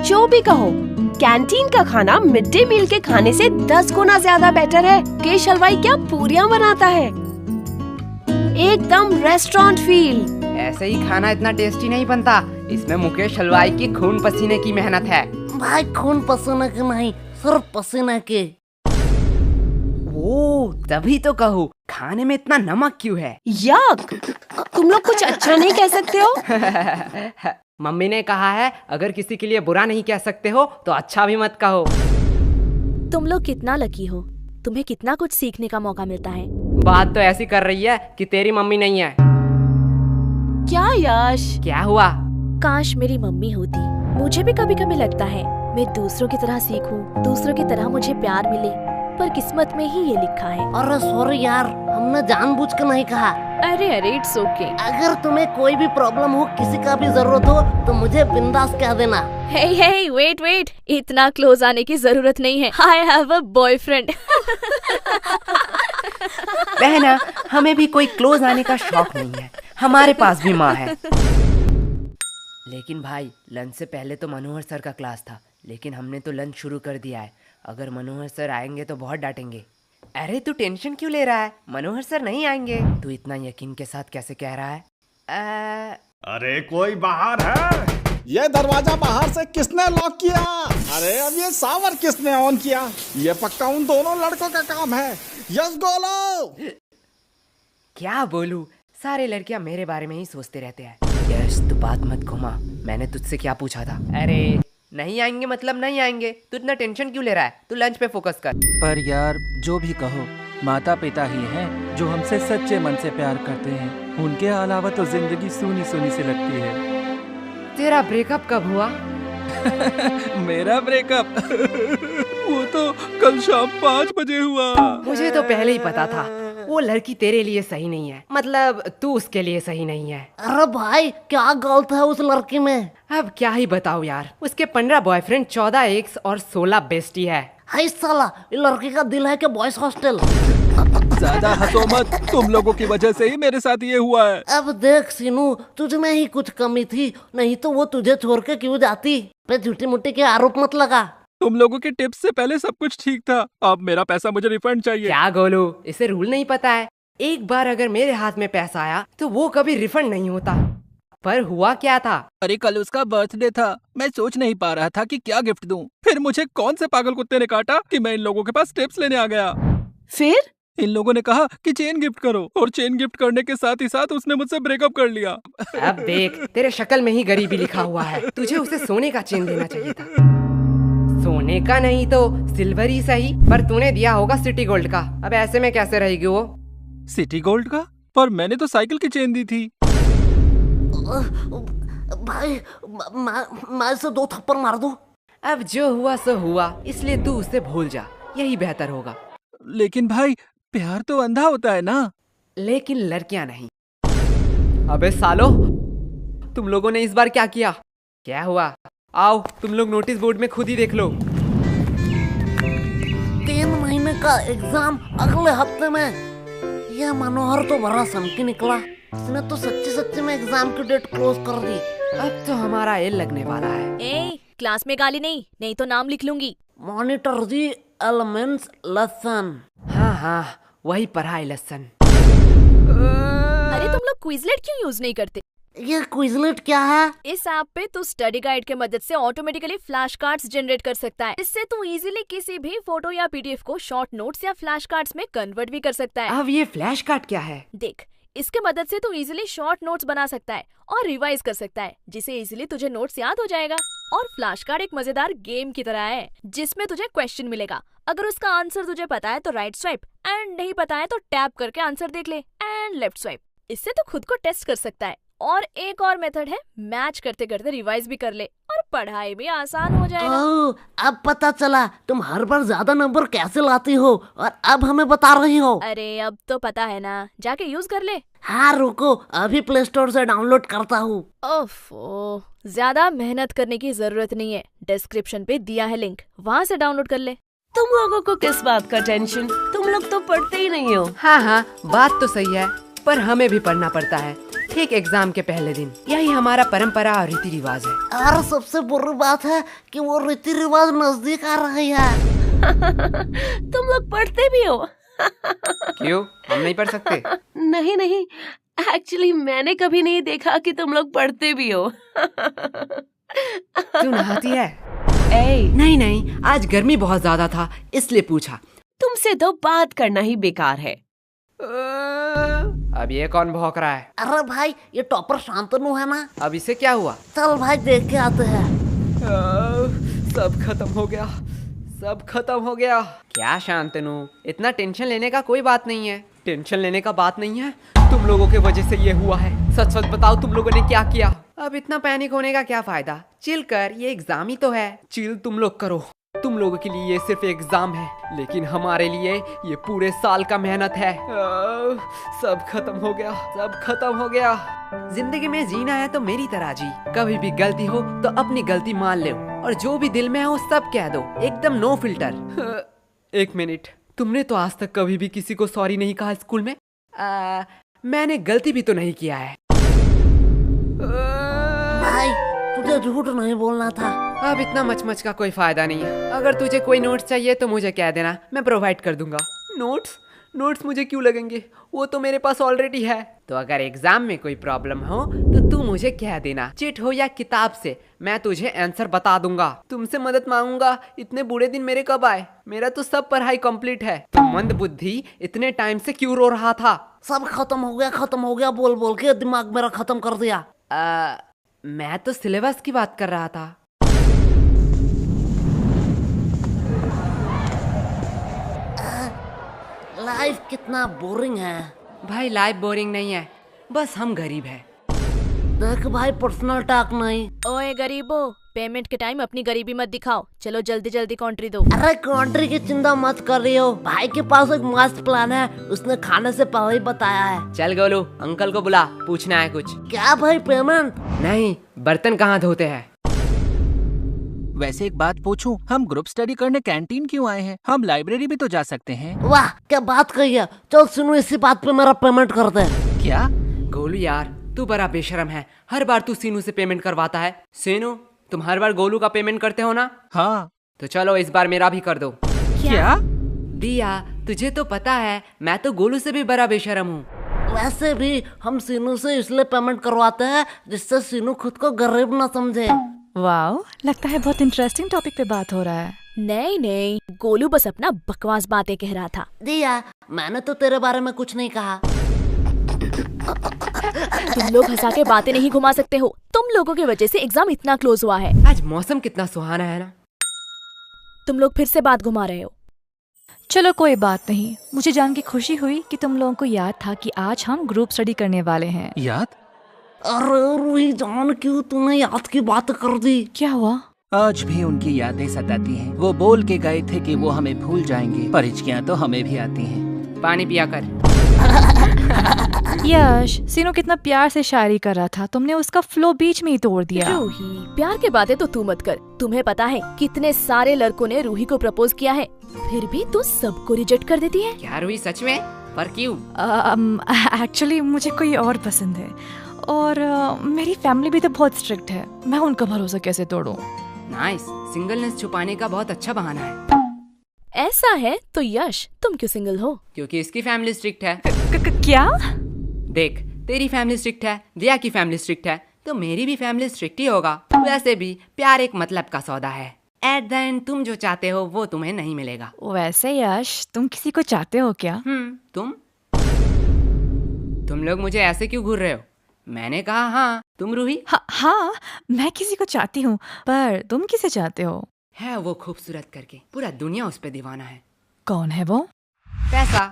जो भी कहो, कैंटीन का खाना मिड डे मील के खाने से 10 गुना ज्यादा बेटर है। मुकेश हलवाई क्या पूरियां बनाता है, एकदम रेस्टोरेंट फील। ऐसे ही खाना इतना टेस्टी नहीं बनता, इसमें मुकेश हलवाई की खून पसीने की मेहनत है। भाई खून पसीने के नहीं, सिर्फ पसीने के। ओ, तभी तो कहूँ खाने में इतना नमक क्यों है। यक, तुम लोग कुछ अच्छा नहीं कह सकते हो? मम्मी ने कहा है अगर किसी के लिए बुरा नहीं कह सकते हो तो अच्छा भी मत कहो। तुम लोग कितना लकी हो, तुम्हें कितना कुछ सीखने का मौका मिलता है। बात तो ऐसी कर रही है कि तेरी मम्मी नहीं है। क्या यश? क्या हुआ? काश मेरी मम्मी होती। मुझे भी कभी कभी लगता है मैं दूसरों की तरह सीखूं, दूसरों की तरह मुझे प्यार मिले, पर किस्मत में ही ये लिखा है। अरे सॉरी यार, हमने जानबूझ कर नहीं कहा। अरे इट्स ओके। अगर तुम्हें कोई भी प्रॉब्लम हो, किसी का भी जरूरत हो तो मुझे बिंदास कह देना। हे वेट, इतना क्लोज आने की जरूरत नहीं है। I have a boyfriend. बहना, हमें भी कोई क्लोज आने का शौक नहीं है, हमारे पास भी माँ है। लेकिन भाई, लंच से पहले तो मनोहर सर का क्लास था, लेकिन हमने तो लंच शुरू कर दिया है। अगर मनोहर सर आएंगे तो बहुत डांटेंगे। अरे तू टेंशन क्यों ले रहा है, मनोहर सर नहीं आएंगे। तू इतना यकीन के साथ कैसे कह रहा है? अरे कोई बाहर है? ये दरवाजा बाहर से किसने लॉक किया? अरे अब ये सावर किसने ऑन किया? ये पक्का उन दोनों लड़कों का काम है। यस बोलो। क्या बोलूं, सारे लड़कियां मेरे बारे में ही सोचते रहते हैं। यस तू बात मत घुमा, मैंने तुझसे क्या पूछा था? अरे नहीं आएंगे मतलब नहीं आएंगे, तू इतना टेंशन क्यों ले रहा है? तू लंच पे फोकस कर। पर यार जो भी कहो, माता पिता ही हैं जो हमसे सच्चे मन से प्यार करते हैं। उनके अलावा तो जिंदगी सूनी सूनी सी लगती है। तेरा ब्रेकअप कब हुआ? मेरा ब्रेकअप वो तो कल शाम 5 बजे हुआ। मुझे तो पहले ही पता था वो लड़की तेरे लिए सही नहीं है, मतलब तू उसके लिए सही नहीं है। अरे भाई क्या गलत है उस लड़की में? अब क्या ही बताओ यार, उसके 15 बॉयफ्रेंड, 14 एक्स और 16 बेस्टी है। हाय साला, ये लड़की का दिल है कि बॉयज हॉस्टल। ज्यादा हंसो मत, तुम लोगों की वजह से ही मेरे साथ ये हुआ है। अब देख सीनू, तुझ में ही कुछ कमी थी, नहीं तो वो तुझे छोड़ के क्यों जाती? पे झूठी मुट्ठी के आरोप मत लगा। तुम लोगों के टिप्स से पहले सब कुछ ठीक था, अब मेरा पैसा मुझे रिफंड चाहिए। क्या गोलू, इसे रूल नहीं पता है? एक बार अगर मेरे हाथ में पैसा आया तो वो कभी रिफंड नहीं होता। पर हुआ क्या था? अरे कल उसका बर्थडे था, मैं सोच नहीं पा रहा था कि क्या गिफ्ट दूं। फिर मुझे कौन से पागल कुत्ते ने काटा कि मैं इन लोगों के पास टिप्स लेने आ गया। फिर इन लोगों ने कहा कि चेन गिफ्ट करो, और चेन गिफ्ट करने के साथ ही साथ उसने मुझसे ब्रेकअप कर लिया। अब देख, तेरे शक्ल में ही गरीबी लिखा हुआ है। तुझे उसे सोने का चेन देना चाहिए था। सोने का नहीं तो सिल्वर ही सही, पर तूने दिया होगा सिटी गोल्ड का। अब ऐसे में कैसे रहेगी वो? सिटी गोल्ड का? पर मैंने तो साइकिल की चेन दी थी। भाई मैं इसे 2 थप्पड़ मार दूं? अब जो हुआ सो हुआ, इसलिए तू उसे भूल जा, यही बेहतर होगा। लेकिन भाई प्यार तो अंधा होता है ना। लेकिन लड़कियां नहीं। अबे सालो, तुम लोगों ने इस बार क्या किया? क्या हुआ? आओ तुम लोग नोटिस बोर्ड में खुद ही देख लो। 3 महीने का एग्जाम अगले हफ्ते में। यह मनोहर तो बड़ा सनकी निकला, इसने तो सच्ची में एग्जाम की डेट क्लोज कर दी। अब तो हमारा एल लगने वाला है। ए, क्लास में गाली नहीं तो नाम लिख लूंगी। Monitor the elements lesson. हाँ, वही पढ़ाई लेसन। अरे तुम लोग क्विजलेट क्यों यूज नहीं करते? ये क्विजलेट क्या है? इस ऐप पे तू स्टडी गाइड के मदद से ऑटोमेटिकली फ्लैश कार्ड्स जनरेट कर सकता है। इससे तू इजीली किसी भी फोटो या पीडीएफ को शॉर्ट नोट्स या फ्लैश कार्ड्स में कन्वर्ट भी कर सकता है। अब ये फ्लैश कार्ड क्या है? देख, इसके मदद से तू इजीली शॉर्ट नोट्स बना सकता है और रिवाइज कर सकता है, जिससे इजीली तुझे नोट्स याद हो जाएगा। और फ्लैश कार्ड एक मजेदार गेम की तरह है, जिसमें तुझे क्वेश्चन मिलेगा। अगर उसका आंसर तुझे पता है तो राइट स्वाइप, एंड नहीं पता है तो टैप करके आंसर देख ले, एंड लेफ्ट स्वाइप। इससे तू खुद को टेस्ट कर सकता है। और एक और मेथड है, मैच करते करते रिवाइज भी कर ले और पढ़ाई भी आसान हो जाएगा। ओह, अब पता चला तुम हर बार ज्यादा नंबर कैसे लाती हो और अब हमें बता रही हो। अरे अब तो पता है ना, जाके यूज कर ले। हाँ रुको, अभी प्ले स्टोर से डाउनलोड करता हूँ। ओफो, ज्यादा मेहनत करने की जरूरत नहीं है, डिस्क्रिप्शन पे दिया है लिंक, वहाँ से डाउनलोड कर ले। तुम लोगों को किस बात का टेंशन, तुम लोग तो पढ़ते ही नहीं हो। हाँ, बात तो सही है, पर हमें भी पढ़ना पड़ता है। ठीक एग्जाम के पहले दिन। यही हमारा परंपरा और रीति रिवाज है। और सबसे बुरी बात है कि वो रीति रिवाज नजदीक आ रही है। तुम लोग पढ़ते भी हो? क्यों, हम नहीं पढ़ सकते? नहीं नहीं, एक्चुअली मैंने कभी नहीं देखा कि तुम लोग पढ़ते भी हो। तू नहाती है? ए, नहीं नहीं, आज गर्मी बहुत ज्यादा था इसलिए पूछा। तुमसे तो बात करना ही बेकार है। अब ये कौन भौंक रहा है? अरे भाई, ये टॉपर शांतनु है ना? अब इसे क्या हुआ? चल भाई देख के आते हैं। सब खत्म हो गया, सब खत्म हो गया। क्या शांतनु, इतना टेंशन लेने का कोई बात नहीं है। टेंशन लेने का बात नहीं है, तुम लोगों के वजह से ये हुआ है। सच सच बताओ, तुम लोगों ने क्या किया? अब इतना पैनिक होने का क्या फायदा? चिल कर, ये एग्जाम ही तो है। चिल तुम लोग करो। तुम लोगों के लिए ये सिर्फ एग्जाम है, लेकिन हमारे लिए ये पूरे साल का मेहनत है। सब खत्म हो गया, सब खत्म हो गया। जिंदगी में जीना है तो मेरी तरह जी। कभी भी गलती हो तो अपनी गलती मान लो, और जो भी दिल में हो सब कह दो, एकदम नो फिल्टर। एक मिनट, तुमने तो आज तक कभी भी किसी को सॉरी नहीं कहा स्कूल में? मैंने गलती भी तो नहीं किया है। भाई तुझे झूठ नहीं बोलना था। अब इतना मचमच का कोई फायदा नहीं है। अगर तुझे कोई नोट्स चाहिए तो मुझे कह देना, मैं प्रोवाइड कर दूंगा। नोट्स मुझे क्यों लगेंगे? वो तो मेरे पास ऑलरेडी है। तो अगर एग्जाम में कोई प्रॉब्लम हो तो तू मुझे कह देना, चिट हो या किताब से, मैं तुझे आंसर बता दूंगा। तुमसे मदद मांगूंगा। इतने बुरे दिन मेरे कब आए? मेरा तो सब पढ़ाई कंप्लीट है। तो मंद बुद्धि इतने टाइम से क्यों रो रहा था? सब खत्म हो गया बोल बोल के दिमाग मेरा खत्म कर दिया। मैं तो सिलेबस की बात कर रहा था। लाइफ कितना बोरिंग है। भाई लाइफ बोरिंग नहीं है, बस हम गरीब हैं। देख भाई, पर्सनल टॉक नहीं। ओए गरीबो, पेमेंट के टाइम अपनी गरीबी मत दिखाओ। चलो जल्दी जल्दी कॉन्ट्री दो। अरे कंट्री की चिंता मत कर रही हो, भाई के पास एक मस्त प्लान है, उसने खाने से पहले ही बताया है। चल गोलू, अंकल को बुला, पूछना है कुछ। क्या भाई, पेमेंट? नहीं, बर्तन कहाँ धोते हैं? वैसे एक बात पूछूं, हम ग्रुप स्टडी करने कैंटीन क्यों आए हैं? हम लाइब्रेरी भी तो जा सकते हैं। वाह क्या बात कही है। चल सुनो, इसी बात पे मेरा पेमेंट कर दे। क्या? गोलू यार, तू बड़ा बेशरम है। हर बार तू सीनू से पेमेंट करवाता है। सीनू, तुम हर बार गोलू का पेमेंट करते हो ना? हाँ। तो चलो इस बार मेरा भी कर दो। क्या? दिया, तुझे तो पता है मैं तो गोलू से भी बड़ा बेशरम हूँ। वैसे भी हम सीनू से इसलिए पेमेंट करवाते हैं जिससे सीनू खुद को गरीब न समझे। वाओ, लगता है बहुत इंटरेस्टिंग टॉपिक पे बात हो रहा है। नहीं, गोलू बस अपना बकवास बातें कह रहा था। दिया, मैंने तो तेरे बारे में कुछ नहीं कहा। तुम लोग हंसा के बातें नहीं घुमा सकते हो। तुम लोगों की वजह से एग्जाम इतना क्लोज हुआ है। आज मौसम कितना सुहाना है ना। तुम लोग फिर से बात घुमा रहे हो। चलो कोई बात नहीं, मुझे जान के खुशी हुई कि तुम लोगों को याद था कि आज हम ग्रुप स्टडी करने वाले हैं। याद? अरे रूही जान, क्यों तूने याद की बात कर दी? क्या हुआ? आज भी उनकी यादें सताती हैं। वो बोल के गए थे कि वो हमें भूल जाएंगे, पर हिचकियां तो हमें भी आती हैं। पानी पिया कर। यश, सीनू कितना प्यार से शायरी कर रहा था, तुमने उसका फ्लो बीच में ही तोड़ दिया। रूही, प्यार के बातें तो तू मत कर। तुम्हें पता है कितने सारे लड़कों ने रूही को प्रपोज किया है, फिर भी तू सबको रिजेक्ट कर देती है। क्या रूही, सच में? पर क्यों? एक्चुअली मुझे कोई और पसंद है, और मेरी फैमिली भी तो बहुत स्ट्रिक्ट है। मैं उनका भरोसा कैसे तोड़ूं? नाइस, सिंगलनेस छुपाने का बहुत अच्छा बहाना है। ऐसा है तो यश, तुम क्यों सिंगल हो? क्योंकि इसकी फैमिली स्ट्रिक्ट है। क्या? देख, तेरी फैमिली स्ट्रिक्ट है, दिया की फैमिली स्ट्रिक्ट है, तो मेरी भी फैमिली स्ट्रिक्ट ही होगा। वैसे भी प्यार एक मतलब का सौदा है। एट द एंड तुम जो चाहते हो वो तुम्हें नहीं मिलेगा। वैसे यश, तुम किसी को चाहते हो क्या? तुम लोग मुझे ऐसे क्यों घूर रहे हो? मैंने कहा हाँ। तुम रूही? हाँ, मैं किसी को चाहती हूँ, पर तुम किसे चाहते हो? है वो खूबसूरत करके, पूरा दुनिया उस पे दीवाना है। कौन है वो? पैसा।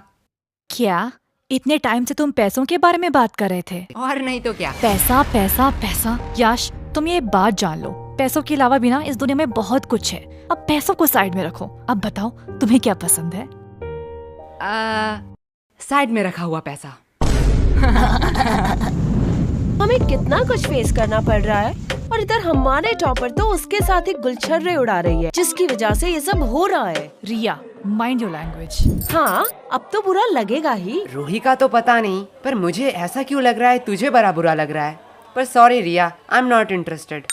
क्या? इतने टाइम से तुम पैसों के बारे में बात कर रहे थे? और नहीं तो क्या। पैसा पैसा पैसा। यश, तुम ये बात जान लो, पैसों के अलावा भी ना इस दुनिया में बहुत कुछ है। अब पैसों को साइड में रखो। अब बताओ तुम्हें क्या पसंद है? साइड में रखा हुआ पैसा। हमें कितना कुछ फेस करना पड़ रहा है, और इधर हमारे टॉपर तो उसके साथ ही गुलछर्रे उड़ा रही है, जिसकी वजह से ये सब हो रहा है। रिया, माइंड योर लैंग्वेज। हाँ, अब तो बुरा लगेगा ही। रूही का तो पता नहीं, पर मुझे ऐसा क्यों लग रहा है तुझे बड़ा बुरा लग रहा है। पर sorry Riya, I am not interested.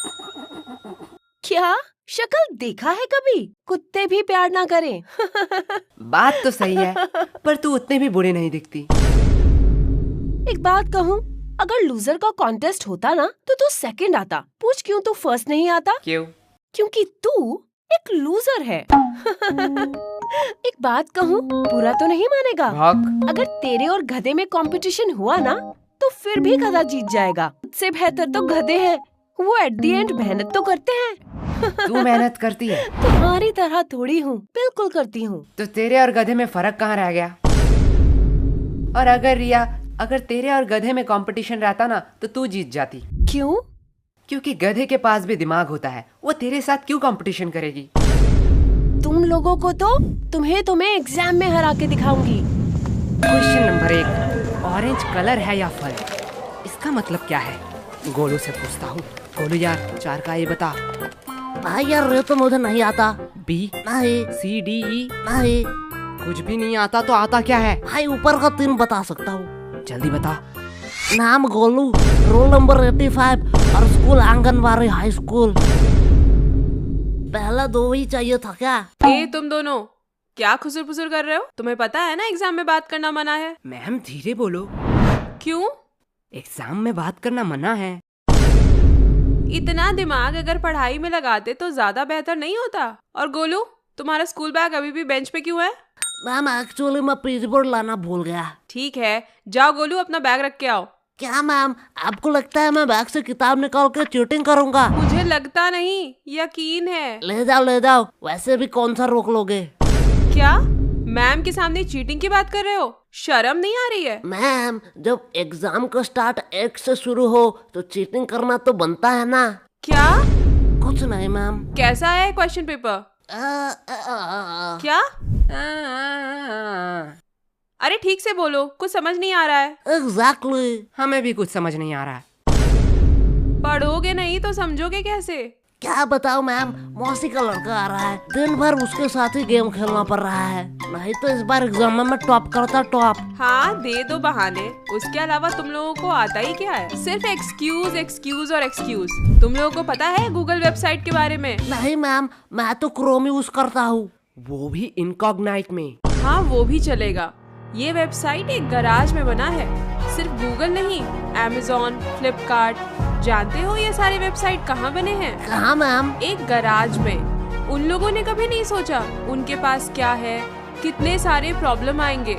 क्या शक्ल देखा है कभी? कुत्ते भी प्यार ना करें। बात तो सही है, पर तू उतने भी बुरे नहीं दिखती। एक बात कहूँ, अगर लूजर का कॉन्टेस्ट होता ना तो तू सेकंड आता। पूछ क्यों तू फर्स्ट नहीं आता? क्यों? क्योंकि तू एक लूजर है। एक बात कहूँ, बुरा तो नहीं मानेगा? भौंक। अगर तेरे और गधे में कंपटीशन हुआ ना तो फिर भी गधा जीत जाएगा। उससे बेहतर तो गधे हैं, वो एट द एंड मेहनत तो करते हैं। तू मेहनत करती है? तुम्हारी तरह थोड़ी हूँ, बिल्कुल करती हूँ। तो तेरे और गधे में फर्क कहाँ रह गया? और अगर रिया, अगर तेरे और गधे में कंपटीशन रहता ना तो तू जीत जाती। क्यों? क्योंकि गधे के पास भी दिमाग होता है, वो तेरे साथ क्यों कंपटीशन करेगी? तुम लोगों को तो तुम्हें एग्जाम में हरा के दिखाऊंगी। क्वेश्चन नंबर 1, ऑरेंज कलर है या फल? इसका मतलब क्या है? गोलू से पूछता हूँ। गोलू यार, 4 का ये बता। भाई यार ये तो मुझे नहीं आता। बी, नहीं। सी, डी, ई? नहीं कुछ भी नहीं आता तो आता क्या है? भाई, ऊपर का 3 बता सकता हूँ। जल्दी बता। नाम गोलू, रोल नंबर 85 और स्कूल आंगनबाड़ी हाई स्कूल। पहला 2 ही चाहिए था क्या? ए तुम दोनों क्या खुसुर फुसुर कर रहे हो? तुम्हें पता है ना एग्जाम में बात करना मना है। मैम धीरे बोलो। क्यों? एग्जाम में बात करना मना है। इतना दिमाग अगर पढ़ाई में लगाते तो ज्यादा बेहतर नहीं होता। और गोलू, तुम्हारा स्कूल बैग अभी भी बेंच पे क्यों है? मैम एक्चुअली मैं पेज बोर्ड लाना भूल गया। ठीक है, जाओ गोलू अपना बैग रख के आओ। क्या मैम, आपको लगता है मैं बैग से किताब निकाल के चीटिंग करूंगा? मुझे लगता नहीं, यकीन है। ले जाओ, वैसे भी कौन सा रोक लोगे? क्या मैम के सामने चीटिंग की बात कर रहे हो? शर्म नहीं आ रही है? मैम, जब एग्जाम का स्टार्ट 1 से शुरू हो तो चीटिंग करना तो बनता है ना। क्या? कुछ नहीं मैम। कैसा है क्वेश्चन पेपर? क्या? अरे ठीक से बोलो, कुछ समझ नहीं आ रहा है। एग्जैक्टली। हमें भी कुछ समझ नहीं आ रहा है। पढ़ोगे नहीं तो समझोगे कैसे? क्या बताओ मैम, मौसी का लड़का आ रहा है, दिन भर उसके साथ ही गेम खेलना पड़ रहा है। नहीं तो इस बार एग्जाम में मैं टॉप करता टॉप। हाँ दे दो बहाने, उसके अलावा तुम लोगों को आता ही क्या है? सिर्फ एक्सक्यूज एक्सक्यूज और एक्सक्यूज। तुम लोगों को पता है गूगल वेबसाइट के बारे में? नहीं मैम, मैं तो क्रोम यूज करता हूँ। वो भी इनकॉग्नाइट में। हाँ वो भी चलेगा। ये वेबसाइट एक गराज में बना है। सिर्फ गूगल नहीं, Amazon, फ्लिपकार्ट, जानते हो ये सारे वेबसाइट कहाँ बने हैं? कहाँ मैम? एक गराज में। उन लोगों ने कभी नहीं सोचा उनके पास क्या है, कितने सारे प्रॉब्लम आएंगे।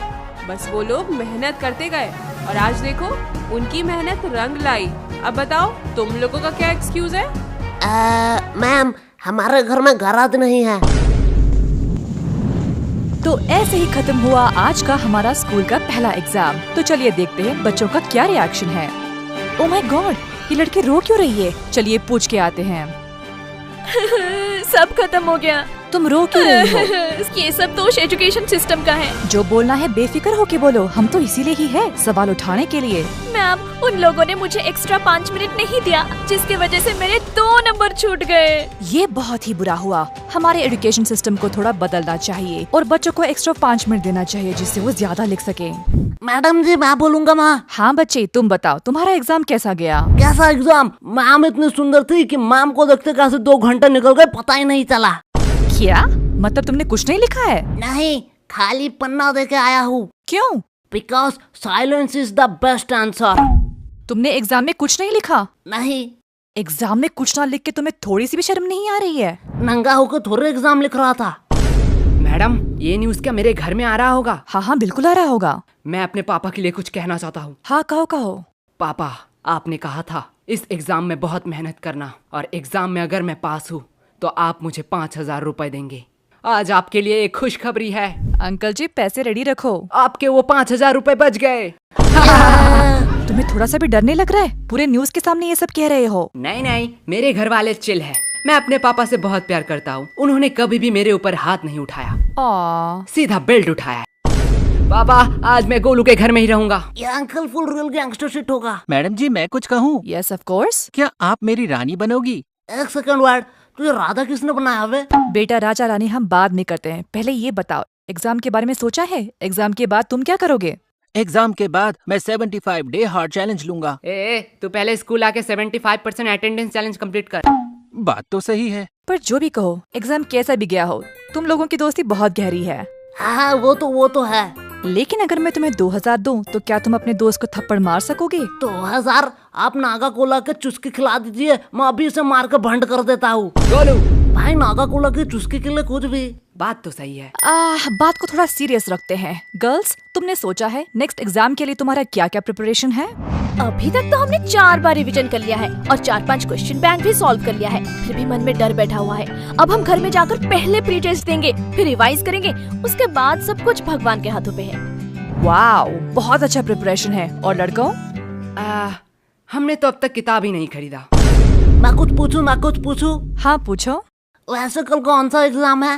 बस वो लोग मेहनत करते गए और आज देखो उनकी मेहनत रंग लाई। अब बताओ तुम लोगों का क्या एक्सक्यूज है? मैम, हमारे घर में गराज नहीं है। तो ऐसे ही खत्म हुआ आज का हमारा स्कूल का पहला एग्जाम। तो चलिए देखते हैं बच्चों का क्या रिएक्शन है। ओह माय गॉड, ये लड़की रो क्यों रही है? चलिए पूछ के आते हैं। सब खत्म हो गया। तुम रो क्यों रही हो? ये सब दोष एजुकेशन सिस्टम का है। जो बोलना है बेफिक्र होके बोलो, हम तो इसीलिए ही है, सवाल उठाने के लिए। मैम, उन लोगों ने मुझे एक्स्ट्रा 5 मिनट नहीं दिया, जिसकी वजह से मेरे 2 नंबर छूट गए। ये बहुत ही बुरा हुआ। हमारे एजुकेशन सिस्टम को थोड़ा बदलना चाहिए और बच्चों को एक्स्ट्रा 5 मिनट देना चाहिए, जिससे वो ज्यादा लिख सके। मैडम जी, मैं बोलूंगा माँ। हाँ बच्चे, तुम बताओ तुम्हारा एग्जाम कैसा गया? कैसा एग्जाम? मैम इतनी सुंदर थी कि मैम को देखते कैसे 2 घंटे निकल गए पता ही नहीं चला। क्या मतलब तुमने कुछ नहीं लिखा है? नहीं, खाली पन्ना दे के आया हूँ। क्यों? Because silence is the best answer. तुमने एग्जाम में कुछ नहीं लिखा? नहीं। एग्जाम में कुछ ना लिख के तुम्हें थोड़ी सी भी शर्म नहीं आ रही है? नंगा होकर थोड़े एग्जाम लिख रहा था। मैडम, ये न्यूज़ क्या मेरे घर में आ रहा होगा? हाँ हाँ बिल्कुल आ रहा होगा। मैं अपने पापा के लिए कुछ कहना चाहता हूँ। हाँ कहो कहो। पापा, आपने कहा था इस एग्जाम में बहुत मेहनत करना और एग्जाम में अगर मैं पास हूँ तो आप मुझे 5,000 रुपए देंगे। आज आपके लिए एक खुशखबरी है। अंकल जी पैसे रेडी रखो। आपके वो 5,000 रुपए बच गए। तुम्हें थोड़ा सा भी डर नहीं लग रहा है? पूरे न्यूज़ के सामने ये सब कह रहे हो। नहीं नहीं, मेरे घर वाले चिल है। मैं अपने पापा से बहुत प्यार करता हूँ। उन्होंने कभी भी मेरे ऊपर हाथ नहीं उठाया, सीधा बेल्ट उठाया। पापा, आज मैं गोलू के घर में ही रहूंगा। ये uncle full real gangster shit होगा। मैडम जी, मैं कुछ कहूँ? Yes of course. क्या आप मेरी रानी बनोगी? एक सेकंड वर्ड, तुझे राधा किसने बनाया? वे बेटा, राजा रानी हम बाद में करते हैं, पहले ये बताओ एग्जाम के बारे में सोचा है? एग्जाम के बाद तुम क्या करोगे? एग्जाम के बाद मैं 75 डे हार्ड चैलेंज लूंगा। तू पहले स्कूल आके 75% अटेंडेंस चैलेंज कंप्लीट कर। बात तो सही है। पर जो भी कहो, एग्जाम कैसा भी गया हो, तुम लोगों की दोस्ती बहुत गहरी है। हाँ वो तो है। लेकिन अगर मैं तुम्हें 2000 दूं, तो क्या तुम अपने दोस्त को थप्पड़ मार सकोगे? 2000? आप नागा कोला के चुस्की खिला दीजिए, मैं अभी इसे मार के भंड कर देता हूँ। गोलू, भाई नागा कोला की चुस्की के लिए कुछ भी। बात तो सही है। बात को थोड़ा सीरियस रखते हैं। गर्ल्स, तुमने सोचा है नेक्स्ट एग्जाम के लिए तुम्हारा क्या क्या प्रिपरेशन है? अभी तक तो हमने 4 बार रिवीजन कर लिया है और 4-5 क्वेश्चन बैंक भी सॉल्व कर लिया है। फिर भी मन में डर बैठा हुआ है। अब हम घर में जाकर पहले प्री टेस्ट देंगे, फिर रिवाइज करेंगे, उसके बाद सब कुछ भगवान के हाथों पे है। वाओ, बहुत अच्छा प्रिपरेशन है। और लड़कों? हमने तो अब तक किताब ही नहीं खरीदा। मैं कुछ पूछूं? हाँ पूछो। वैसे कल कौन सा एग्जाम है?